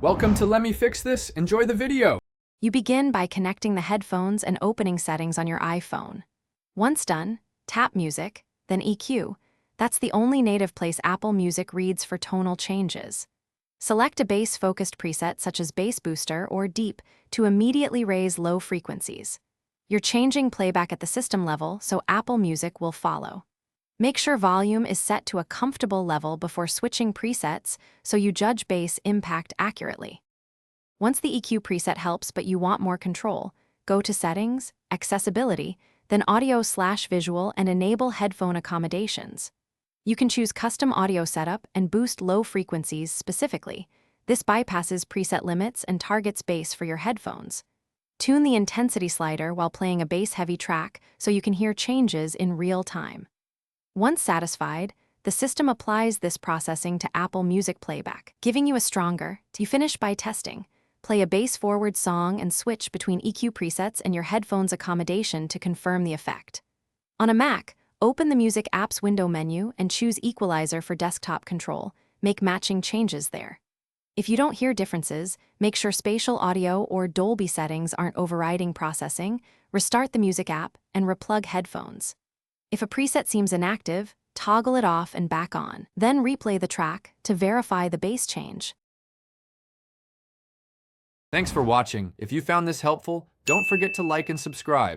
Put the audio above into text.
Welcome to Let Me Fix This. Enjoy the video. You begin by connecting the headphones and opening settings on your iPhone. Once done, tap Music, then EQ. That's the only native place Apple Music reads for tonal changes. Select a bass-focused preset such as Bass Booster or Deep to immediately raise low frequencies. You're changing playback at the system level, so Apple Music will follow. Make sure volume is set to a comfortable level before switching presets so you judge bass impact accurately. Once the EQ preset helps but you want more control, go to Settings, Accessibility, then Audio/Visual and enable headphone accommodations. You can choose custom audio setup and boost low frequencies specifically. This bypasses preset limits and targets bass for your headphones. Tune the intensity slider while playing a bass-heavy track so you can hear changes in real time. Once satisfied, the system applies this processing to Apple Music playback, giving you a stronger. You finish by testing. Play a bass-forward song and switch between EQ presets and your headphones accommodation to confirm the effect. On a Mac, open the Music Apps window menu and choose Equalizer for desktop control. Make matching changes there. If you don't hear differences, make sure spatial audio or Dolby settings aren't overriding processing, restart the Music app, and replug headphones. If a preset seems inactive, toggle it off and back on. Then replay the track to verify the bass change. Thanks for watching. If you found this helpful, don't forget to like and subscribe.